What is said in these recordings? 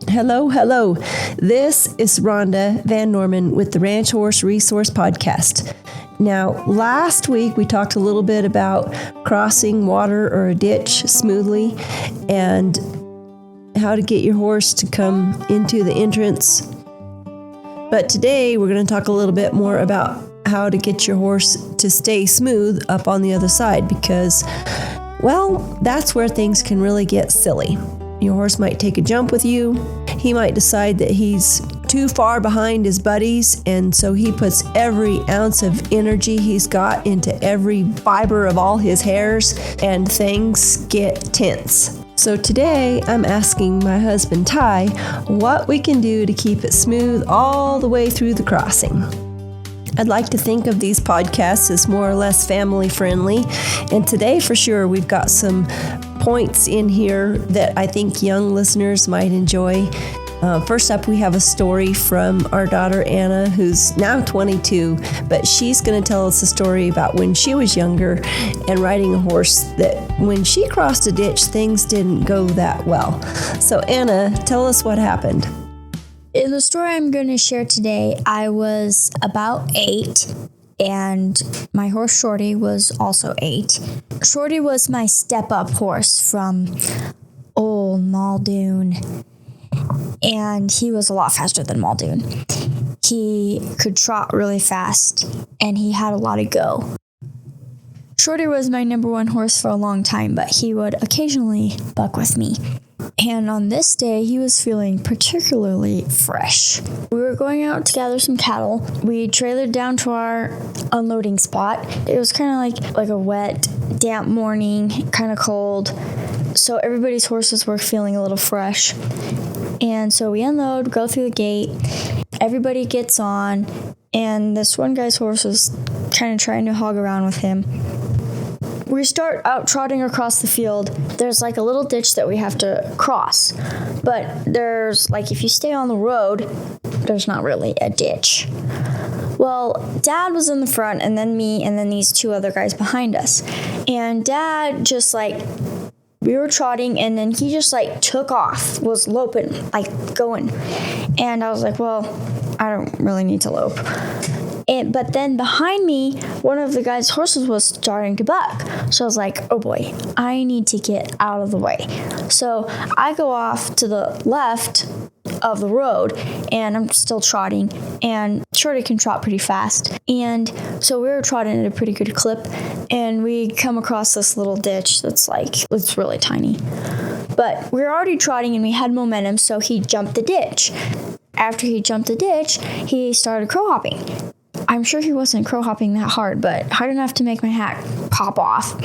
Hello, hello. This is Rhonda Van Norman with the Ranch Horse Resource Podcast. Now, last week we talked a little bit about crossing water or a ditch smoothly and how to get your horse to come into the entrance. But today we're going to talk a little bit more about how to get your horse to stay smooth up on the other side because, well, that's where things can really get silly. Your horse might take a jump with you. He might decide that he's too far behind his buddies, and so he puts every ounce of energy he's got into every fiber of all his hairs, and things get tense. So today, I'm asking my husband Ty what we can do to keep it smooth all the way through the crossing. I'd like to think of these podcasts as more or less family friendly, and today for sure we've got some points in here that I think young listeners might enjoy. First up, we have a story from our daughter Anna, who's now 22, but she's going to tell us a story about when she was younger and riding a horse that when she crossed a ditch, things didn't go that well. So Anna, tell us what happened. In the story I'm going to share today, I was about 8, and my horse Shorty was also 8. Shorty was my step-up horse from old Muldoon, and he was a lot faster than Muldoon. He could trot really fast, and he had a lot of go. Shorty was my number one horse for a long time, but he would occasionally buck with me. And on this day, he was feeling particularly fresh. We were going out to gather some cattle. We trailered down to our unloading spot. It was kind of like a wet, damp morning, kind of cold. So everybody's horses were feeling a little fresh. And so we unload, go through the gate. Everybody gets on. And this one guy's horse was kind of trying to hog around with him. We start out trotting across the field. There's like a little ditch that we have to cross. But there's if you stay on the road, there's not really a ditch. Well, Dad was in the front, and then me, and then these 2 other guys behind us. And Dad just we were trotting, and then he just took off, was loping, going. And I was like, well, I don't really need to lope. But then behind me, one of the guy's horses was starting to buck. So I was like, oh boy, I need to get out of the way. So I go off to the left of the road, and I'm still trotting, and Shorty can trot pretty fast. And so we were trotting at a pretty good clip, and we come across this little ditch that's it's really tiny. But we were already trotting, and we had momentum, so he jumped the ditch. After he jumped the ditch, he started crow hopping. I'm sure he wasn't crow hopping that hard, but hard enough to make my hat pop off.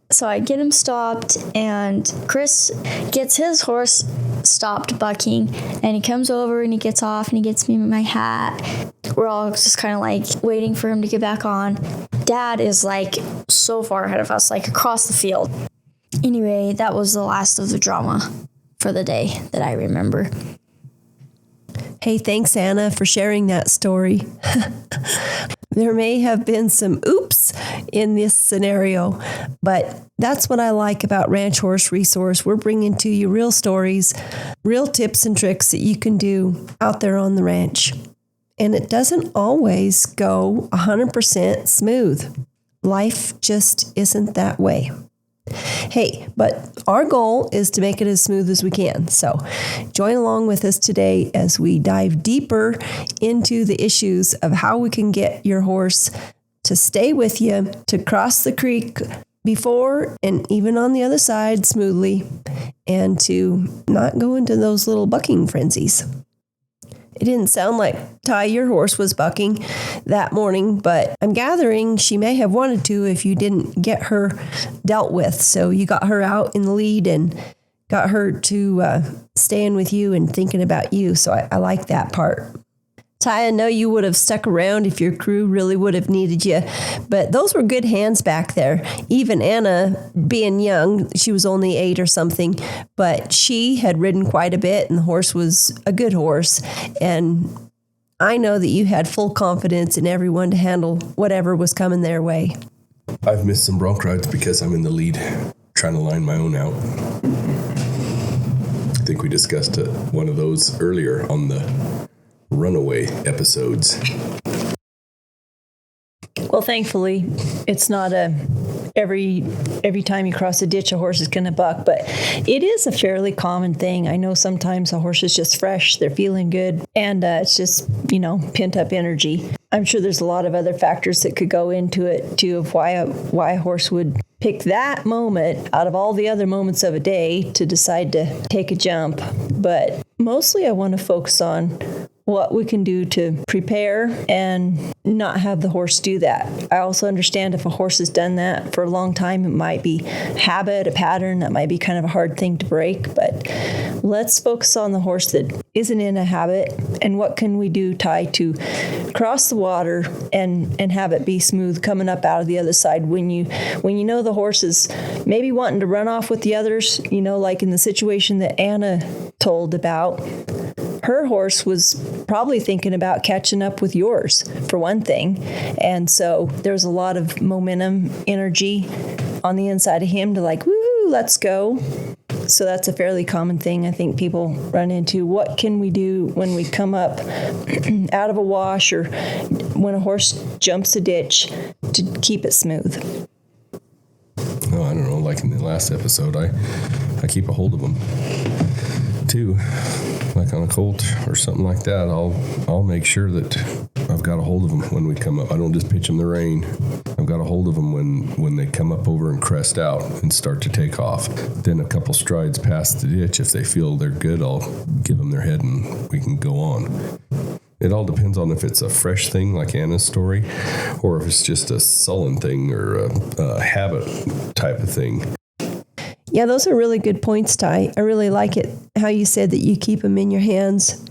So I get him stopped, and Chris gets his horse stopped bucking, and he comes over and he gets off and he gets me my hat. We're all just kind of waiting for him to get back on. Dad is so far ahead of us, across the field. Anyway, that was the last of the drama for the day that I remember. Hey, thanks, Anna, for sharing that story. There may have been some oops in this scenario, but that's what I like about Ranch Horse Resource. We're bringing to you real stories, real tips and tricks that you can do out there on the ranch. And it doesn't always go 100% smooth. Life just isn't that way. Hey, but our goal is to make it as smooth as we can. So join along with us today as we dive deeper into the issues of how we can get your horse to stay with you, to cross the creek before and even on the other side smoothly, and to not go into those little bucking frenzies. It didn't sound like Ty, your horse, was bucking that morning, but I'm gathering she may have wanted to if you didn't get her dealt with. So you got her out in the lead and got her to staying with you and thinking about you. So I like that part. Ty, I know you would have stuck around if your crew really would have needed you, but those were good hands back there. Even Anna, being young, she was only 8 or something, but she had ridden quite a bit, and the horse was a good horse. And I know that you had full confidence in everyone to handle whatever was coming their way. I've missed some bronc rides because I'm in the lead, trying to line my own out. I think we discussed one of those earlier on the runaway episodes. Well, thankfully, it's not every time you cross a ditch, a horse is going to buck, but it is a fairly common thing. I know sometimes a horse is just fresh, they're feeling good, and it's just, pent up energy. I'm sure there's a lot of other factors that could go into it, too, of why a horse would pick that moment out of all the other moments of a day to decide to take a jump. But mostly I want to focus on what we can do to prepare and not have the horse do that. I also understand if a horse has done that for a long time, it might be habit, a pattern, that might be kind of a hard thing to break. But let's focus on the horse that isn't in a habit, and what can we do, Ty, to cross the water and have it be smooth coming up out of the other side when you know the horse is maybe wanting to run off with the others, like in the situation that Anna told about. Her horse was probably thinking about catching up with yours, for one thing. And so there's a lot of momentum, energy on the inside of him to woo, let's go. So that's a fairly common thing I think people run into. What can we do when we come up out of a wash or when a horse jumps a ditch to keep it smooth? Oh, I don't know. Like in the last episode, I keep a hold of them too. Like on a colt or something like that, I'll make sure that I've got a hold of them when we come up. I don't just pitch them the rein. I've got a hold of them when they come up over and crest out and start to take off. Then a couple strides past the ditch, if they feel they're good, I'll give them their head and we can go on. It all depends on if it's a fresh thing like Anna's story or if it's just a sullen thing or a habit type of thing. Yeah, those are really good points, Ty. I really like it, how you said that you keep them in your hands.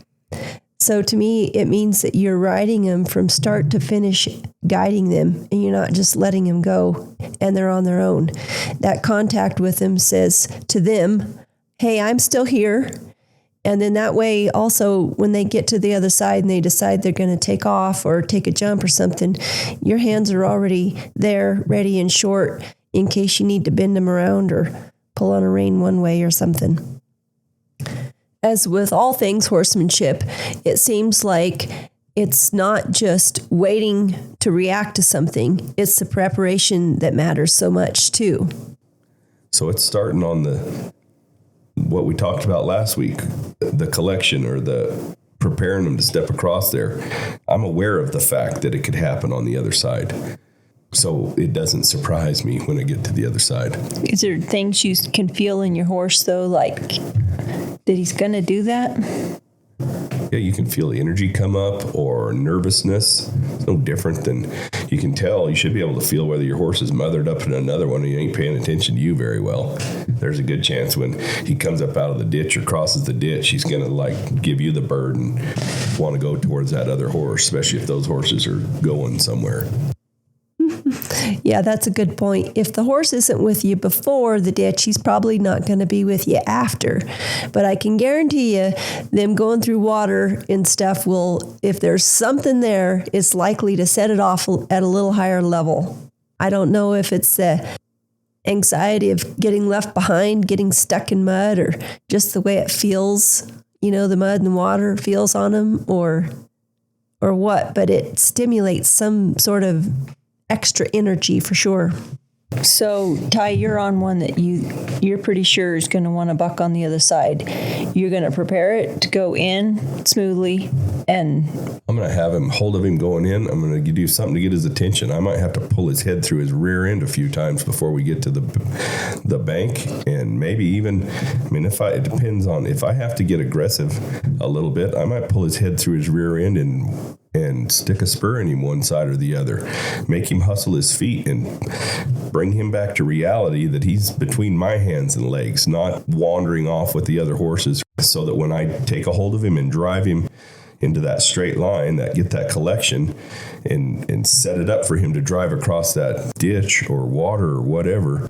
So to me, it means that you're riding them from start to finish, guiding them, and you're not just letting them go and they're on their own. That contact with them says to them, hey, I'm still here. And then that way also when they get to the other side and they decide they're going to take off or take a jump or something, your hands are already there, ready and short in case you need to bend them around or pull on a rein one way or something. As with all things horsemanship, it seems like it's not just waiting to react to something. It's the preparation that matters so much too. So it's starting on what we talked about last week, the collection or the preparing them to step across there. I'm aware of the fact that it could happen on the other side. So it doesn't surprise me when I get to the other side. Is there things you can feel in your horse, though, like that he's going to do that? Yeah, you can feel the energy come up or nervousness. It's no different than you can tell. You should be able to feel whether your horse is mothered up in another one and he ain't paying attention to you very well. There's a good chance when he comes up out of the ditch or crosses the ditch, he's going to give you the bird and want to go towards that other horse, especially if those horses are going somewhere. Yeah, that's a good point. If the horse isn't with you before the ditch, he's probably not going to be with you after. But I can guarantee you, them going through water and stuff will, if there's something there, it's likely to set it off at a little higher level. I don't know if it's the anxiety of getting left behind, getting stuck in mud, or just the way it feels, the mud and the water feels on them, or what, but it stimulates some sort of extra energy for sure. So, Ty, you're on one that you're pretty sure is going to want to buck on the other side. You're going to prepare it to go in smoothly, and I'm going to have him hold of him going in. I'm going to do something to get his attention. I might have to pull his head through his rear end a few times before we get to the bank, and maybe even, it depends on if I have to get aggressive a little bit. I might pull his head through his rear end and stick a spur in him one side or the other, make him hustle his feet and bring him back to reality that he's between my hands and legs, not wandering off with the other horses, so that when I take a hold of him and drive him into that straight line, get that collection and set it up for him to drive across that ditch or water or whatever,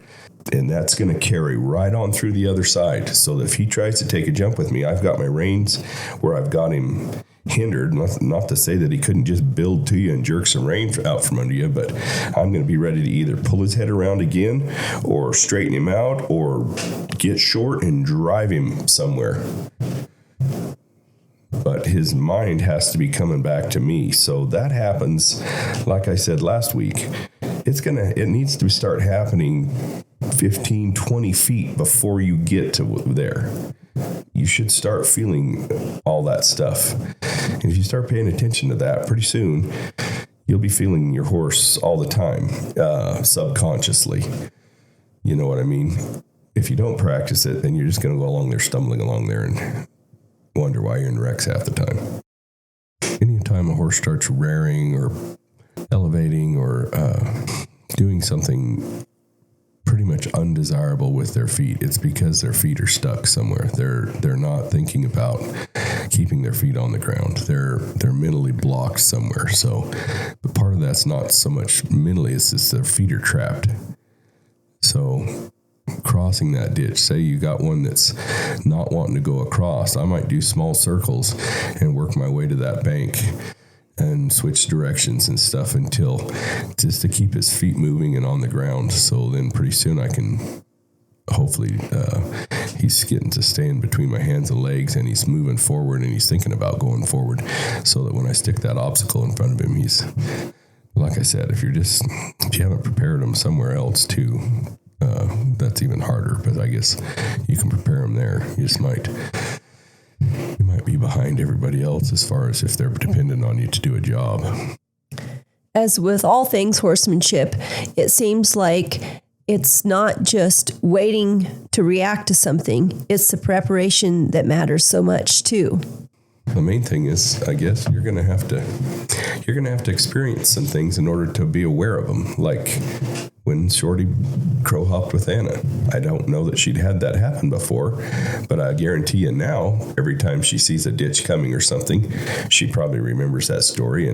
and that's going to carry right on through the other side. So that if he tries to take a jump with me, I've got my reins where I've got him hindered. Not to say that he couldn't just build to you and jerk some rein out from under you, but I'm going to be ready to either pull his head around again or straighten him out or get short and drive him somewhere. But his mind has to be coming back to me. So that happens, like I said last week, it needs to start happening 15, 20 feet before you get to there. You should start feeling all that stuff. And if you start paying attention to that, pretty soon you'll be feeling your horse all the time, subconsciously. You know what I mean? If you don't practice it, then you're just going to go along there, stumbling along there, and wonder why you're in wrecks half the time. Anytime a horse starts rearing or elevating or doing something pretty much undesirable with their feet, it's because their feet are stuck somewhere. They're not thinking about keeping their feet on the ground. They're mentally blocked somewhere. So, but part of that's not so much mentally; it's just their feet are trapped. So, crossing that ditch, say you got one that's not wanting to go across, I might do small circles and work my way to that bank and switch directions and stuff until just to keep his feet moving and on the ground. So then pretty soon I can hopefully he's getting to stay in between my hands and legs, and he's moving forward and he's thinking about going forward, so that when I stick that obstacle in front of him, he's, like I said, if you haven't prepared him somewhere else too, that's even harder. But I guess you can prepare them there. You might be behind everybody else as far as if they're dependent on you to do a job. As with all things horsemanship, it seems like it's not just waiting to react to something. It's the preparation that matters so much too. The main thing is, I guess, you're going to have to experience some things in order to be aware of them. Like when Shorty crow hopped with Anna. I don't know that she'd had that happen before, but I guarantee you now, every time she sees a ditch coming or something, she probably remembers that story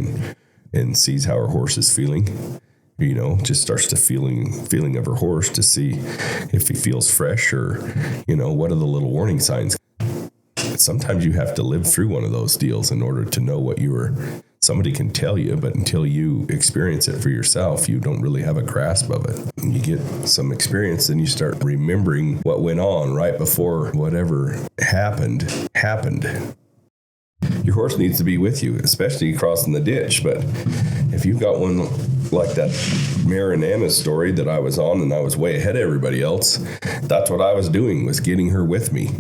and sees how her horse is feeling. You know, just starts to feeling of her horse to see if he feels fresh or, you know, what are the little warning signs. Sometimes you have to live through one of those deals in order to know what somebody can tell you, but until you experience it for yourself, you don't really have a grasp of it. And you get some experience and you start remembering what went on right before whatever happened. Your horse needs to be with you, especially crossing the ditch. But if you've got one like that mare and Anna's story that I was on and I was way ahead of everybody else, that's what I was doing, was getting her with me.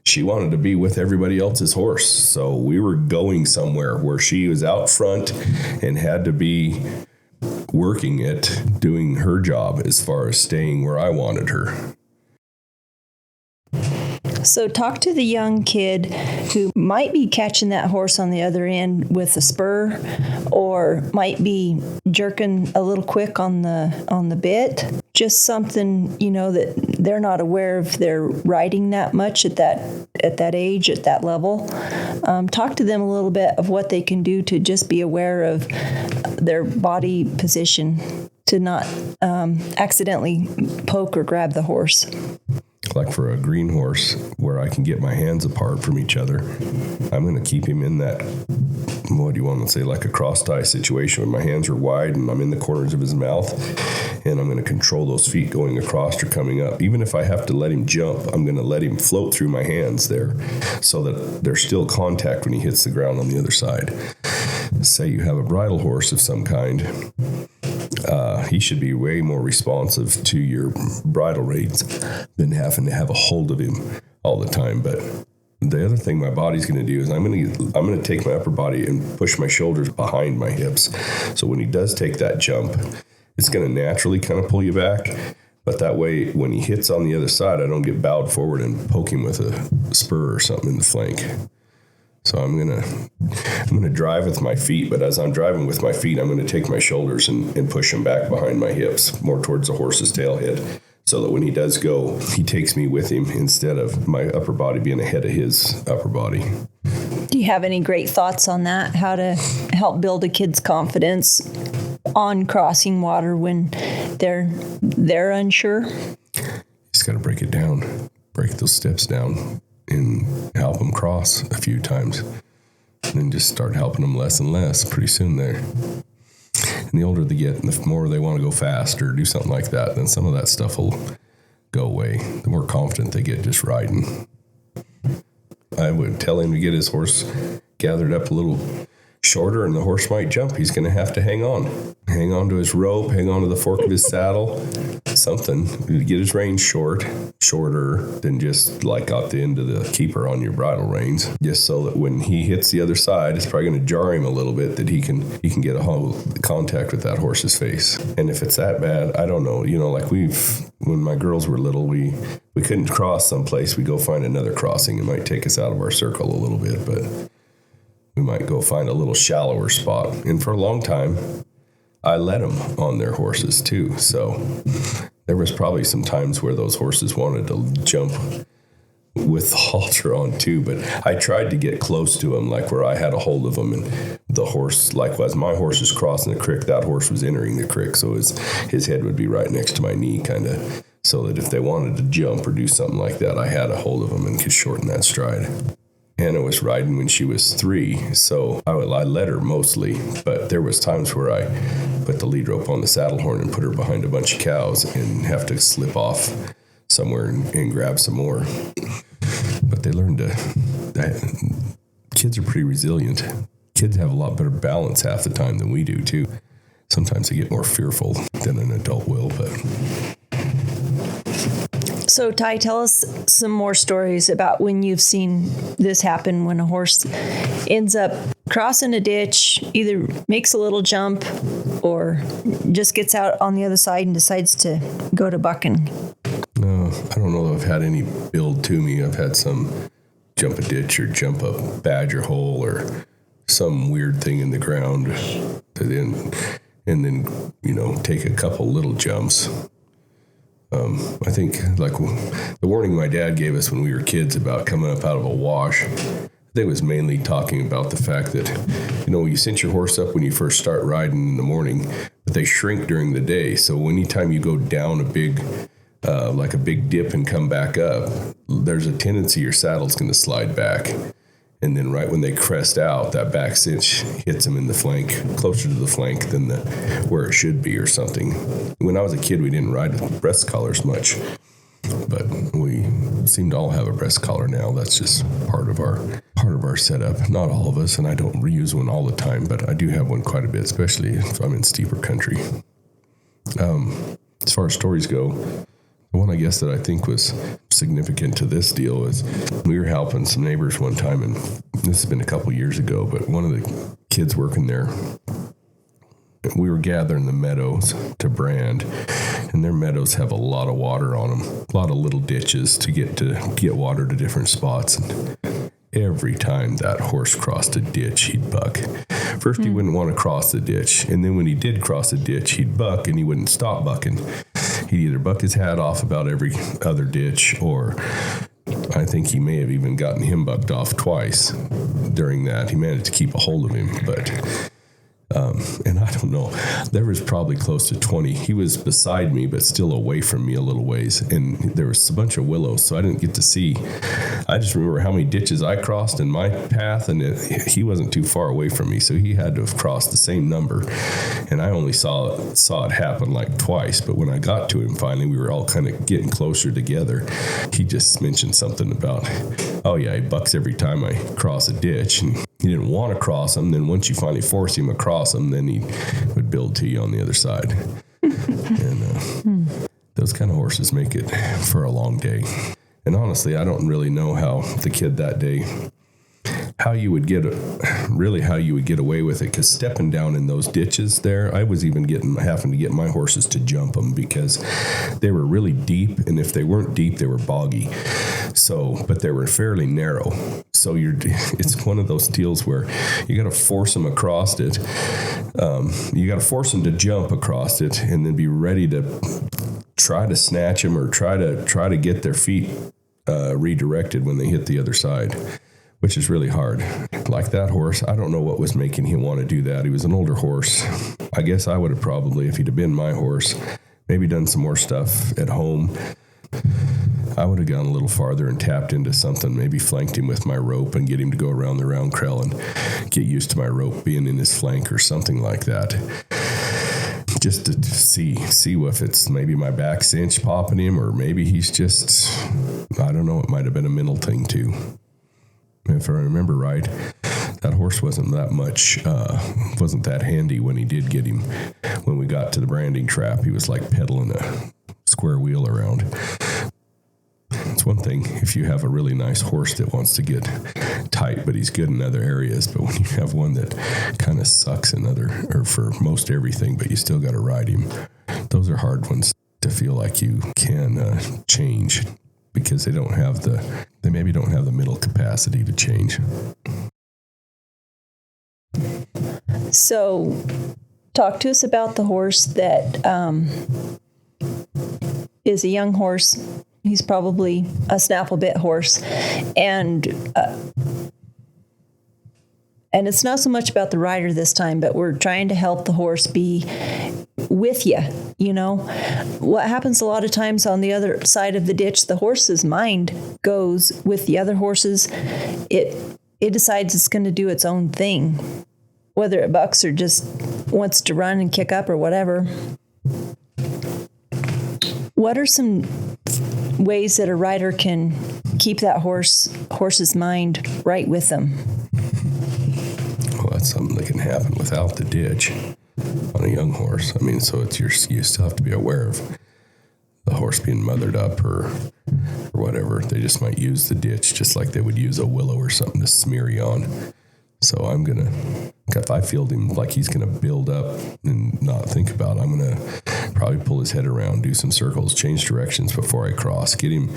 She wanted to be with everybody else's horse. So we were going somewhere where she was out front and had to be working it, doing her job as far as staying where I wanted her. So talk to the young kid who might be catching that horse on the other end with a spur, or might be jerking a little quick on the bit. Just something, you know, that they're not aware of. They're riding that much at that age, at that level. Talk to them a little bit of what they can do to just be aware of their body position, to not accidentally poke or grab the horse. Like for a green horse, where I can get my hands apart from each other, I'm going to keep him in that, what do you want to say, like a cross tie situation, where my hands are wide and I'm in the corners of his mouth, and I'm going to control those feet going across or coming up. Even if I have to let him jump, I'm going to let him float through my hands there, so that there's still contact when he hits the ground on the other side. Say you have a bridle horse of some kind, he should be way more responsive to your bridle reins than having to have a hold of him all the time. But the other thing my body's going to do is I'm going to take my upper body and push my shoulders behind my hips. So when he does take that jump, it's going to naturally kind of pull you back. But that way, when he hits on the other side, I don't get bowed forward and poke him with a spur or something in the flank. So I'm gonna drive with my feet, but as I'm driving with my feet, I'm gonna take my shoulders and push them back behind my hips, more towards the horse's tail head, so that when he does go, he takes me with him instead of my upper body being ahead of his upper body. Do you have any great thoughts on that? How to help build a kid's confidence on crossing water when they're unsure? Just got to break it down, break those steps down, and help them cross a few times. and just start helping them less and less pretty soon there. And the older they get, and the more they want to go fast or do something like that, then some of that stuff will go away. The more confident they get just riding. I would tell him to get his horse gathered up a little shorter, and the horse might jump. He's going to have to hang on to his rope, hang on to the fork of his saddle, something to get his reins shorter than just like at the end of the keeper on your bridle reins, just so that when he hits the other side, it's probably going to jar him a little bit, that he can get a whole contact with that horse's face. And if it's that bad, I don't know, like when my girls were little, we couldn't cross someplace. We go find another crossing. It might take us out of our circle a little bit, but we might go find a little shallower spot. And for a long time, I led them on their horses too. So there was probably some times where those horses wanted to jump with the halter on too. But I tried to get close to them, like where I had a hold of them, and the horse, like as my horse was crossing the creek, that horse was entering the creek. So his head would be right next to my knee, kind of, so that if they wanted to jump or do something like that, I had a hold of them and could shorten that stride. Anna was riding when she was 3, so I led her mostly, but there was times where I put the lead rope on the saddle horn and put her behind a bunch of cows and have to slip off somewhere and grab some more. But they learned kids are pretty resilient. Kids have a lot better balance half the time than we do too. Sometimes they get more fearful than an adult will, but... So, Ty, tell us some more stories about when you've seen this happen, when a horse ends up crossing a ditch, either makes a little jump or just gets out on the other side and decides to go to bucking. No, I don't know if I've had any build to me. I've had some jump a ditch or jump a badger hole or some weird thing in the ground, and then take a couple little jumps. I think like the warning my dad gave us when we were kids about coming up out of a wash, I think it was mainly talking about the fact that, you cinch your horse up when you first start riding in the morning, but they shrink during the day. So anytime you go down a big dip and come back up, there's a tendency your saddle's going to slide back. And then right when they crest out, that back cinch hits them in the flank, closer to the flank than where it should be or something. When I was a kid, we didn't ride with breast collars much, but we seem to all have a breast collar now. That's just part of our setup. Not all of us, and I don't reuse one all the time, but I do have one quite a bit, especially if I'm in steeper country. As far as stories go, the one I guess that I think was significant to this deal is we were helping some neighbors one time, and this has been a couple years ago, but one of the kids working there, we were gathering the meadows to brand, and their meadows have a lot of water on them, a lot of little ditches to get water to different spots. And every time that horse crossed a ditch, he'd buck. First, he wouldn't want to cross the ditch, and then when he did cross a ditch, he'd buck, and he wouldn't stop bucking. He'd either buck his hat off about every other ditch, or I think he may have even gotten him bucked off twice during that. He managed to keep a hold of him, but and I don't know, there was probably close to 20. He was beside me, but still away from me a little ways, and there was a bunch of willows, so I didn't get to see. I just remember how many ditches I crossed in my path, and he wasn't too far away from me, so he had to have crossed the same number, and I only saw it happen like twice. But when I got to him finally, we were all kind of getting closer together. He just mentioned something about, oh yeah, he bucks every time I cross a ditch, and he didn't want to cross them. Then once you finally force him across them, then he would build to you on the other side. And those kind of horses make it for a long day. And honestly, I don't really know how the kid that day, how you would get away with it, because stepping down in those ditches there, I was even having to get my horses to jump them because they were really deep, and if they weren't deep, they were boggy. So, but they were fairly narrow. So it's one of those deals where you got to force them across it. You got to force them to jump across it, and then be ready to try to snatch them or try to get their feet redirected when they hit the other side, which is really hard. Like that horse, I don't know what was making him want to do that. He was an older horse. I guess I would have probably, if he'd have been my horse, maybe done some more stuff at home. I would have gone a little farther and tapped into something, maybe flanked him with my rope and get him to go around the round crell and get used to my rope being in his flank or something like that. Just to see if it's maybe my back cinch popping him, or maybe he's just, I don't know, it might have been a mental thing too. If I remember right, that horse wasn't that much, wasn't that handy when he did get him. When we got to the branding trap, he was like pedaling a square wheel around. It's one thing if you have a really nice horse that wants to get tight, but he's good in other areas. But when you have one that kind of sucks in or for most everything, but you still got to ride him, those are hard ones to feel like you can change, because they maybe don't have the mental capacity to change. So, talk to us about the horse that is a young horse. He's probably a snaffle-bit horse, and it's not so much about the rider this time, but we're trying to help the horse be with you. You know, what happens a lot of times on the other side of the ditch, the horse's mind goes with the other horses. It decides it's going to do its own thing, whether it bucks or just wants to run and kick up or whatever. What are some ways that a rider can keep that horse's mind right with them? Well, that's something that can happen without the ditch on a young horse. I mean, so you still have to be aware of the horse being mothered up or whatever. They just might use the ditch just like they would use a willow or something to smear you on. So if I feel him like he's going to build up and not think about it, I'm going to probably pull his head around, do some circles, change directions before I cross, getting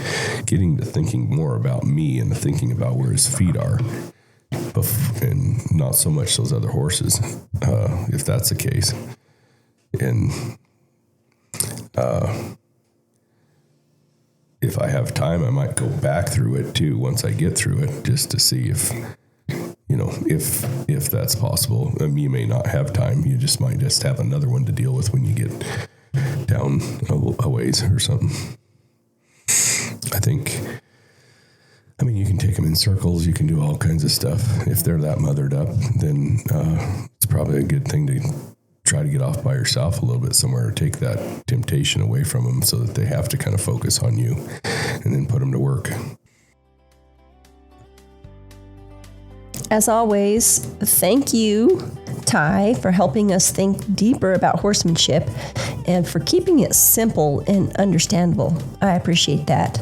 to thinking more about me and thinking about where his feet are, and not so much those other horses, if that's the case. And if I have time, I might go back through it too once I get through it, just to see if that's possible. You may not have time. You just might have another one to deal with when you get down a ways or something. You can take them in circles. You can do all kinds of stuff. If they're that mothered up, then it's probably a good thing to try to get off by yourself a little bit somewhere, or take that temptation away from them so that they have to kind of focus on you, and then put them to work. As always, thank you, Ty, for helping us think deeper about horsemanship and for keeping it simple and understandable. I appreciate that.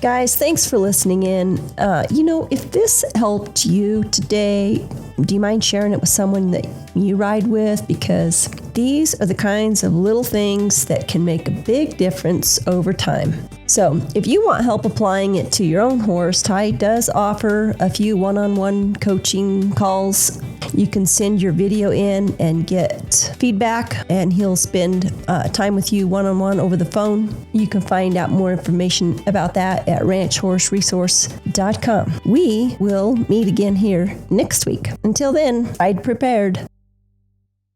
Guys, thanks for listening in. If this helped you today, do you mind sharing it with someone that you ride with? Because these are the kinds of little things that can make a big difference over time. So if you want help applying it to your own horse, Ty does offer a few one-on-one coaching calls. You can send your video in and get feedback, and he'll spend time with you one-on-one over the phone. You can find out more information about that at ranchhorseresource.com. We will meet again here next week. Until then, ride prepared.